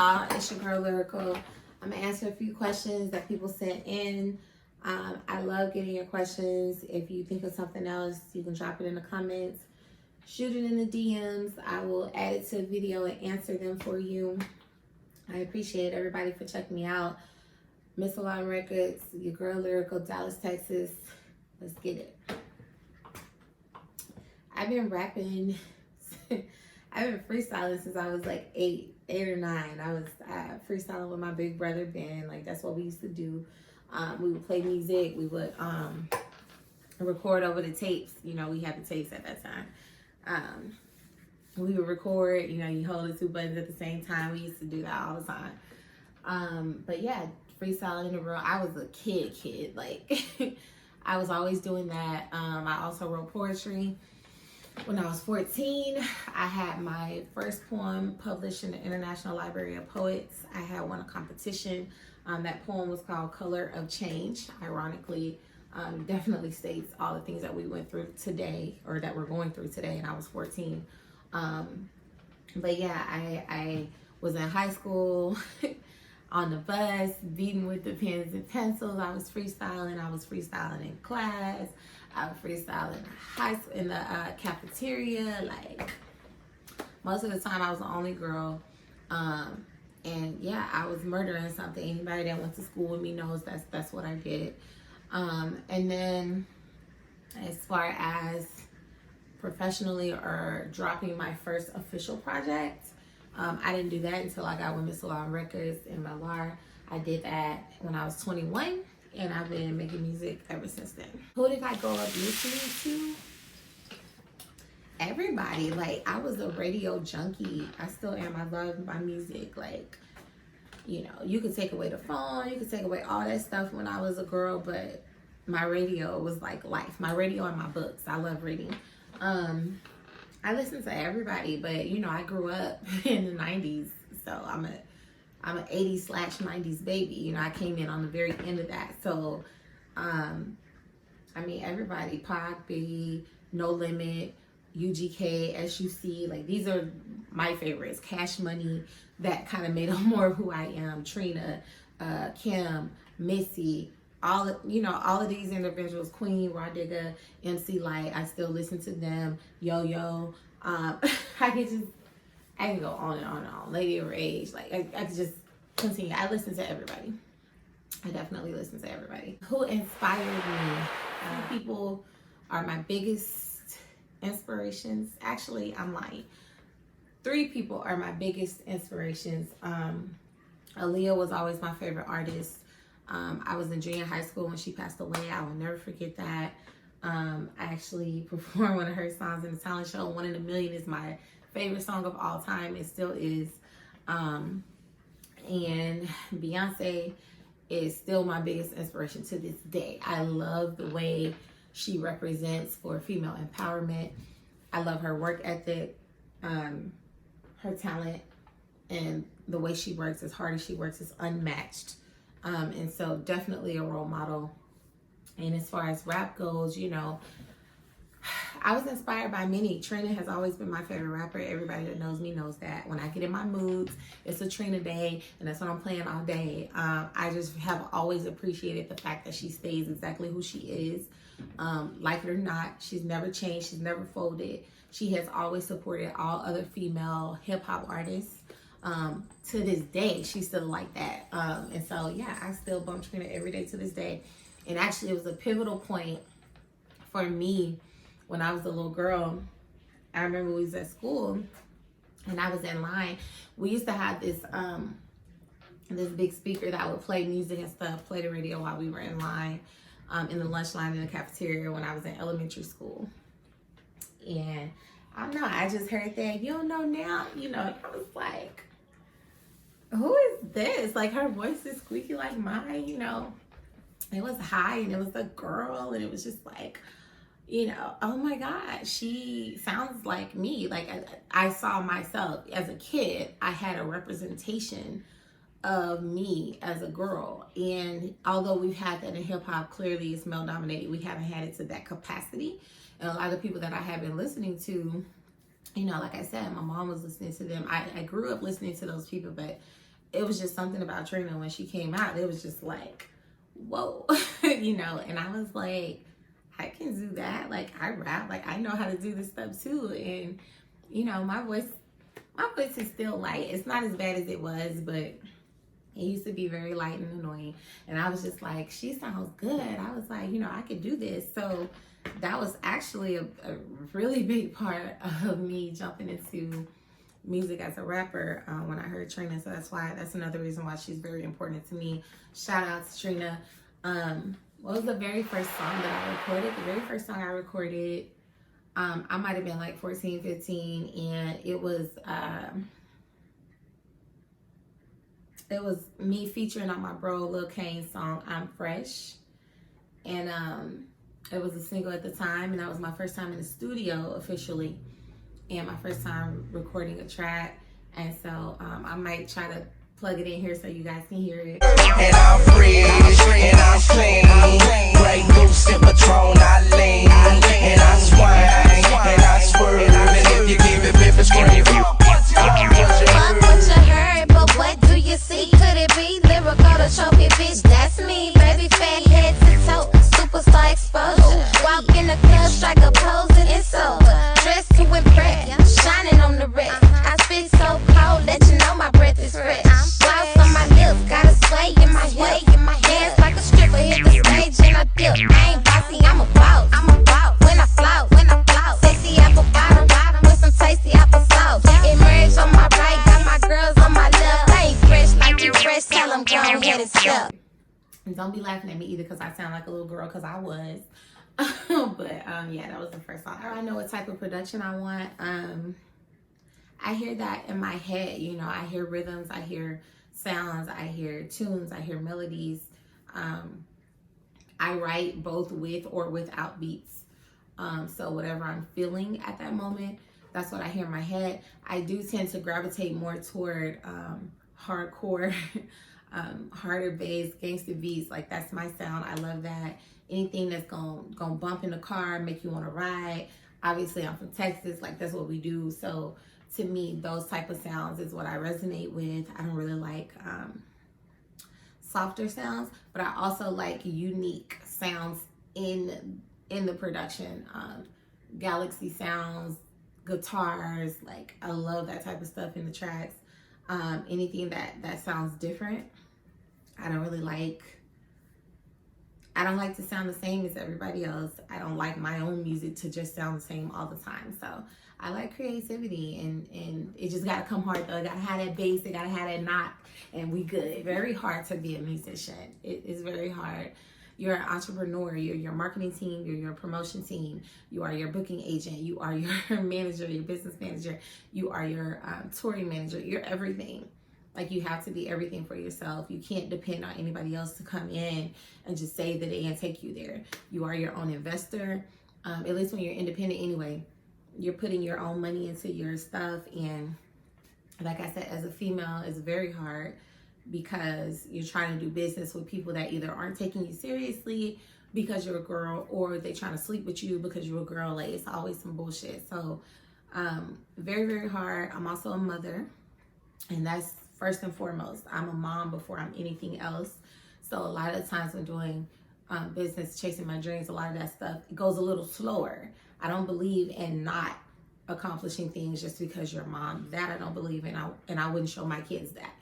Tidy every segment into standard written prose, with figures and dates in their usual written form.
y'all? It's your girl Lyrical. I'm gonna answer a few questions that people sent in. I love getting your questions. If you think of something else, you can drop it in the comments, shoot it in the DMs. I will add it to a video and answer them for you. I appreciate everybody for checking me out. Miss Lawton Records, your girl Lyrical, Dallas, Texas. Let's get it. I've been rapping. I've been freestyling since I was like 8 or 9. I was freestyling with my big brother Ben. Like, that's what we used to do. We would play music. We would record over the tapes. You know, we had the tapes at that time. We would record. You know, you hold the 2 buttons at the same time. We used to do that all the time. But yeah, freestyling in the room. I was a kid. Like, I was always doing that. I also wrote poetry. When I was 14, I had my first poem published in the International Library of Poets. I had won a competition. That poem was called Color of Change. Ironically, definitely states all the things that we went through today, or that we're going through today, and I was 14. But yeah, I was in high school on the bus, beating with the pens and pencils. I was freestyling. I was freestyling in class. I would freestyle in the cafeteria. Like, most of the time I was the only girl. And yeah, I was murdering something. Anybody that went to school with me knows that's what I did. And then as far as professionally or dropping my first official project, I didn't do that until I got with Miss Lawton Records in Mallar. I did that when I was 21. And I've been making music ever since then. Who did I grow up listening to? Everybody. Like, I was a radio junkie. I still am. I love my music. Like, you know, you could take away the phone, you could take away all that stuff when I was a girl, but my radio was like life. My radio and my books. I love reading. I listen to everybody, but you know, I grew up in the 90s, so I'm an 80s/90s baby. You know, I came in on the very end of that. So, I mean, everybody, Pac, Biggie, No Limit, UGK, SUC, like, these are my favorites. Cash Money, that kind of made up more of who I am. Trina, Kim, Missy, all of these individuals, Queen, Raw Digga, MC Light, I still listen to them. Yo-Yo, I can go on and on and on. Lady of Rage, like, I could just continue. I listen to everybody. I definitely listen to everybody. Who inspired me? People are my biggest inspirations. Actually, I'm lying. 3 people are my biggest inspirations. Aaliyah was always my favorite artist. I was in junior high school when she passed away. I will never forget that. I actually performed one of her songs in the talent show. One in a Million is my favorite song of all time. It still is. And Beyonce is still my biggest inspiration to this day. I love the way she represents for female empowerment. I love her work ethic, her talent, and the way she works, as hard as she works, is unmatched. And so definitely a role model. And as far as rap goes, you know, I was inspired by many. Trina has always been my favorite rapper. Everybody that knows me knows that. When I get in my moods, it's a Trina day, and that's what I'm playing all day. I just have always appreciated the fact that she stays exactly who she is. Like it or not, she's never changed. She's never folded. She has always supported all other female hip-hop artists. To this day, she's still like that. And so, yeah, I still bump Trina every day to this day. And actually, it was a pivotal point for me when I was a little girl. I remember we was at school and I was in line. We used to have this big speaker that would play music and stuff, play the radio while we were in line, in the lunch line in the cafeteria when I was in elementary school. And I don't know, I just heard that, you don't know now, you know, and I was like, who is this? Like, her voice is squeaky like mine, you know. It was high and it was a girl and it was just like, you know, oh my God, she sounds like me. Like, I saw myself as a kid. I had a representation of me as a girl. And although we've had that in hip hop, clearly it's male dominated. We haven't had it to that capacity. And a lot of people that I have been listening to, you know, like I said, my mom was listening to them. I grew up listening to those people, but it was just something about Trina when she came out. It was just like, whoa, you know. And I was like, I can do that. Like, I rap. Like, I know how to do this stuff too. And you know, my voice is still light. It's not as bad as it was, but it used to be very light and annoying. And I was just like, she sounds good. I was like, you know, I could do this. So that was actually a really big part of me jumping into music as a rapper when I heard Trina. So that's another reason why she's very important to me. Shout out to Trina. What was the very first song that I recorded? The very first song I recorded, I might have been like 14, 15, and it was me featuring on my bro Lil Kane's song I'm Fresh. And it was a single at the time, and that was my first time in the studio officially, and my first time recording a track. And so I might try to plug it in here so you guys can hear it. And I'm free, and I'm clean. Grey Goose and Patron, I lean. And I swing, and I swerve. And if you give it Memphis, ClearVue. Fuck what you heard, but what do you see? Could it be lyrical, the trophy bitch? That's me, baby, fat head to toe, superstar exposure. Walk in the club, strike a pose and it's over. Dressed to impress, shining on the wrist. I spit so cold, let you know my breath is fresh. Gloss on my lips, got a sway in my hip. Dance like a stripper, hit the stage and I dip. I ain't bossy, I'm a boss. When I flout, sexy apple bottom with some tasty apple sauce. Emerge on my right, got my girls on my left. I ain't fresh like you fresh, tell them go ahead and step. And don't be laughing at me either because I sound like a little girl, because I was. But yeah, that was the first song. I know what type of production I want. I hear that in my head, you know. I hear rhythms, I hear sounds, I hear tunes, I hear melodies. I write both with or without beats. So whatever I'm feeling at that moment, that's what I hear in my head. I do tend to gravitate more toward hardcore, harder bass, gangster beats. Like, that's my sound. I love that. Anything that's gonna bump in the car, make you want to ride. Obviously, I'm from Texas. Like, that's what we do. So to me, those type of sounds is what I resonate with. I don't really like softer sounds, but I also like unique sounds in the production. Galaxy sounds, guitars. Like, I love that type of stuff in the tracks. Anything that sounds different. I don't like to sound the same as everybody else. I don't like my own music to just sound the same all the time. So I like creativity, and it just gotta come hard though. It gotta have that bass, it gotta have that knock, and we good. Very hard to be a musician. It is very hard. You're an entrepreneur, you're your marketing team, you're your promotion team, you are your booking agent, you are your manager, your business manager, you are your touring manager, you're everything. Like, you have to be everything for yourself. You can't depend on anybody else to come in and just say that they can take you there. You are your own investor. At least when you're independent anyway, you're putting your own money into your stuff. And like I said, as a female, it's very hard because you're trying to do business with people that either aren't taking you seriously because you're a girl, or they trying to sleep with you because you're a girl. Like, it's always some bullshit. So very, very hard. I'm also a mother, and that's first and foremost. I'm a mom before I'm anything else. So a lot of the times when doing business, chasing my dreams, a lot of that stuff, it goes a little slower. I don't believe in not accomplishing things just because you're a mom. That I don't believe in, and I wouldn't show my kids that.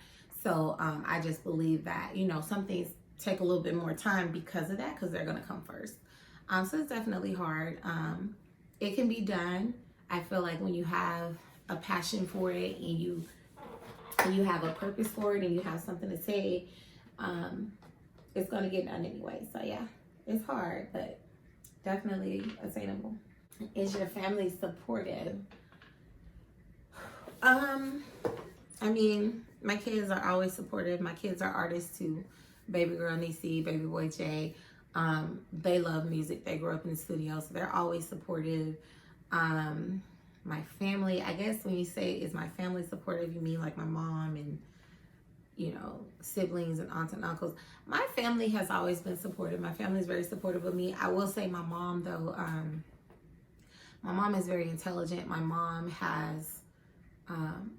So I just believe that, you know, some things take a little bit more time because of that, because they're gonna come first. So it's definitely hard. It can be done. I feel like when you have a passion for it, and you have a purpose for it, and you have something to say, it's gonna get done anyway. So yeah, it's hard, but definitely attainable. Is your family supportive? I mean, my kids are always supportive. My kids are artists too. Baby girl Niecy, baby boy Jay. They love music. They grew up in the studio, so they're always supportive. My family, I guess when you say, is my family supportive, you mean like my mom and, you know, siblings and aunts and uncles. My family has always been supportive. My family is very supportive of me. I will say my mom, though, my mom is very intelligent. My mom has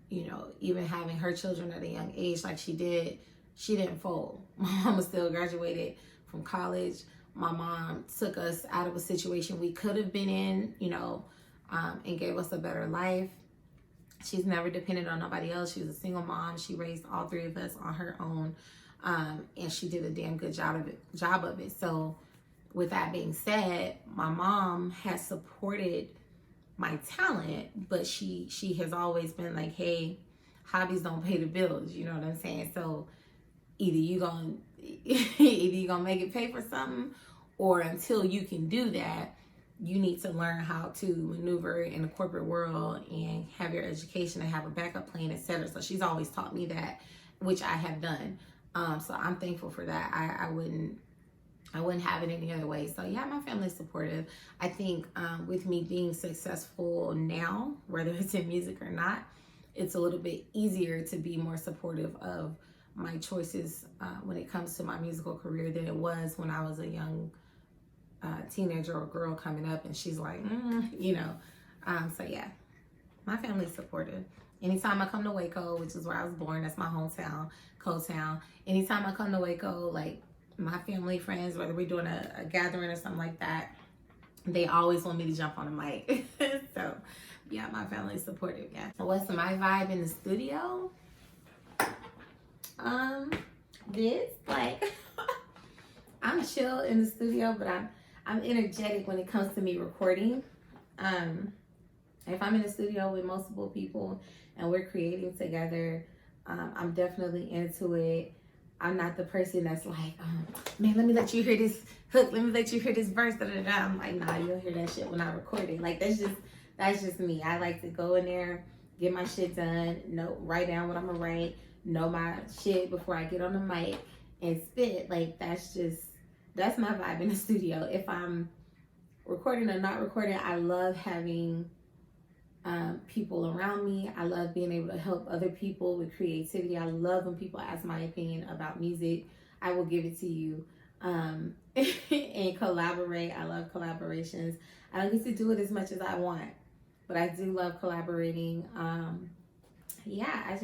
You know, even having her children at a young age like she did, she didn't fold. My mama still graduated from college. My mom took us out of a situation we could have been in, you know, and gave us a better life. She's never depended on nobody else. She was a single mom. She raised all three of us on her own, and she did a damn good job of it. So with that being said, my mom has supported my talent, but she has always been like, hey, hobbies don't pay the bills, you know what I'm saying? So either you gonna make it pay for something, or until you can do that, you need to learn how to maneuver in the corporate world and have your education and have a backup plan, etc. So she's always taught me that, which I have done. So I'm thankful for that. I wouldn't have it any other way. So yeah, my family's supportive. I think with me being successful now, whether it's in music or not, it's a little bit easier to be more supportive of my choices when it comes to my musical career than it was when I was a young teenager or girl coming up, and she's like, you know. So yeah, my family's supportive. Anytime I come to Waco, which is where I was born, that's my hometown, co-town. Anytime I come to Waco, like my family, friends, whether we're doing a gathering or something like that, they always want me to jump on the mic. So yeah, my family's supportive. Yeah. What's my vibe in the studio? This, like, I'm chill in the studio, but I'm energetic when it comes to me recording. If I'm in the studio with multiple people and we're creating together, I'm definitely into it. I'm not the person that's like, man, let me let you hear this hook. Let me let you hear this verse. Da, da, da. I'm like, nah, you'll hear that shit when I record it. Like, that's just me. I like to go in there, get my shit done, write down what I'm gonna write, know my shit before I get on the mic and spit. Like, that's my vibe in the studio. If I'm recording or not recording, I love having people around me. I love being able to help other people with creativity. I love when people ask my opinion about music. I will give it to you. And collaborate. I love collaborations. I don't get to do it as much as I want, but I do love collaborating. Yeah,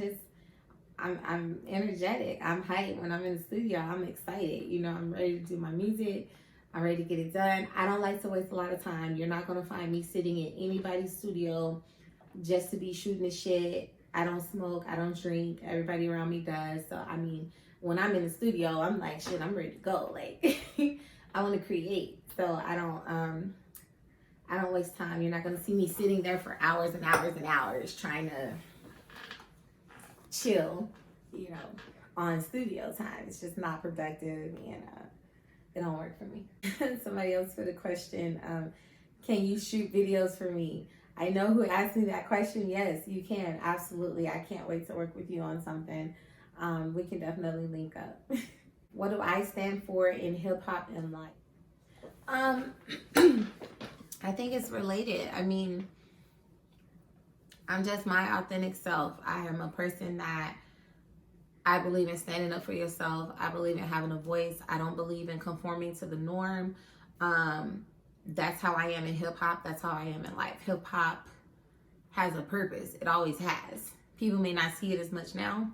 I'm energetic. I'm hyped when I'm in the studio. I'm excited. You know, I'm ready to do my music. I'm ready to get it done. I don't like to waste a lot of time. You're not going to find me sitting in anybody's studio just to be shooting the shit. I don't smoke. I don't drink. Everybody around me does. So, I mean, when I'm in the studio, I'm like, shit, I'm ready to go. Like, I want to create. So I don't waste time. You're not going to see me sitting there for hours and hours and hours trying to chill, you know, on studio time. It's just not productive, and it don't work for me. Somebody else put a question, can you shoot videos for me? I know who asked me that question. Yes, you can. Absolutely. I can't wait to work with you on something. We can definitely link up. What do I stand for in hip-hop and life? I think it's related. I mean, I'm just my authentic self. I am a person that I believe in standing up for yourself. I believe in having a voice. I don't believe in conforming to the norm. That's how I am in hip hop. That's how I am in life. Hip hop has a purpose. It always has. People may not see it as much now,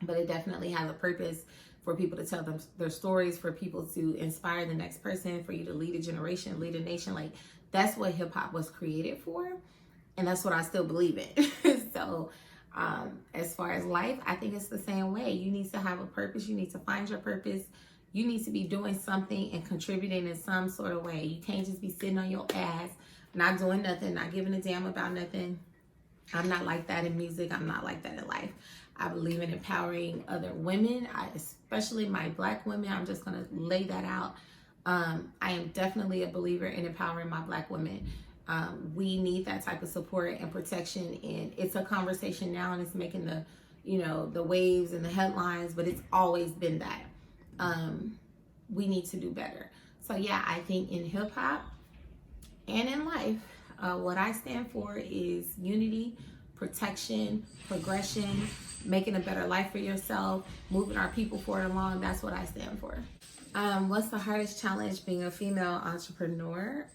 but it definitely has a purpose for people to tell them their stories, for people to inspire the next person, for you to lead a generation, lead a nation. Like, that's what hip hop was created for. And that's what I still believe in. So as far as life, I think it's the same way. You need to have a purpose. You need to find your purpose. You need to be doing something and contributing in some sort of way. You can't just be sitting on your ass, not doing nothing, not giving a damn about nothing. I'm not like that in music. I'm not like that in life. I believe in empowering other women, especially my Black women. I'm just going to lay that out. I am definitely a believer in empowering my Black women. We need that type of support and protection, and it's a conversation now, and it's making the, you know, the waves and the headlines, but it's always been that. We need to do better. So yeah, I think in hip hop and in life, what I stand for is unity, protection, progression, making a better life for yourself, moving our people forward along. That's what I stand for. What's the hardest challenge being a female entrepreneur?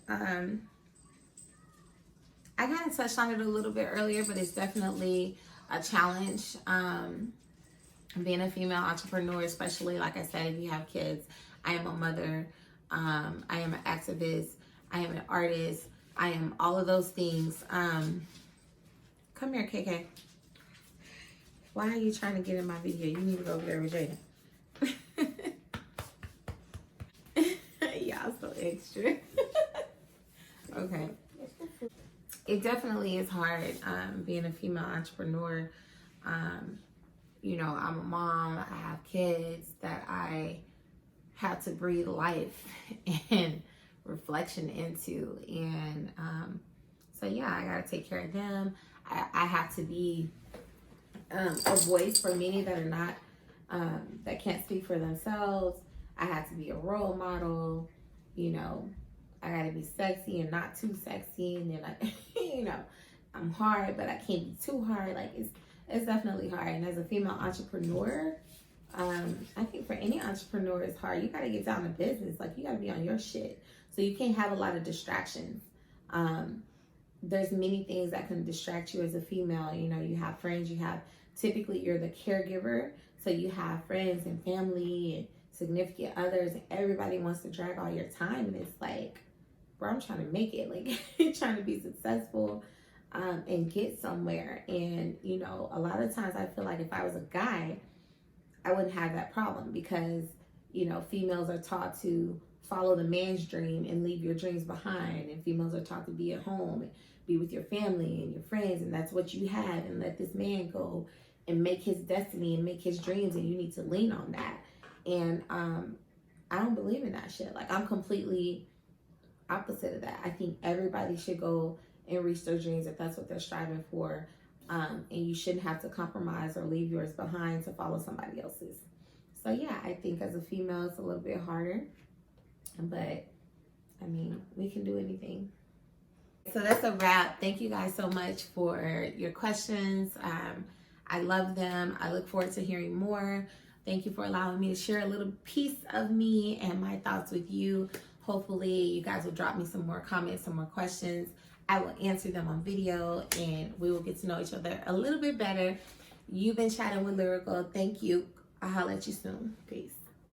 I kind of touched on it a little bit earlier, but it's definitely a challenge. Being a female entrepreneur, especially, like I said, if you have kids. I am a mother. I am an activist. I am an artist. I am all of those things. Come here, KK. Why are you trying to get in my video? You need to go over there with Jada. Y'all so extra. Okay. It definitely is hard being a female entrepreneur. You know, I'm a mom. I have kids that I have to breathe life and reflection into. And so, yeah, I got to take care of them. I have to be a voice for many that are not, that can't speak for themselves. I have to be a role model. You know, I got to be sexy and not too sexy. And then, you know, I'm hard, but I can't be too hard. Like, it's definitely hard. And as a female entrepreneur, I think for any entrepreneur, it's hard. You got to get down to business. Like, you got to be on your shit. So you can't have a lot of distractions. There's many things that can distract you as a female. You know, you have friends, typically you're the caregiver. So you have friends and family and significant others, and everybody wants to drag all your time. And it's like, bro, I'm trying to make it, like trying to be successful and get somewhere. And, you know, a lot of times I feel like if I was a guy, I wouldn't have that problem because, you know, females are taught to follow the man's dream and leave your dreams behind. And females are taught to be at home and be with your family and your friends. And that's what you have. And let this man go and make his destiny and make his dreams. And you need to lean on that. And I don't believe in that shit. Like, I'm completely opposite of that. I think everybody should go and reach their dreams if that's what they're striving for. And you shouldn't have to compromise or leave yours behind to follow somebody else's. So yeah, I think as a female, it's a little bit harder. But I mean, we can do anything. So that's a wrap. Thank you guys so much for your questions. I love them. I look forward to hearing more. Thank you for allowing me to share a little piece of me and my thoughts with you. Hopefully you guys will drop me some more comments, some more questions. I will answer them on video and we will get to know each other a little bit better. You've been chatting with Lyrical. Thank you. I'll holler at you soon. Peace.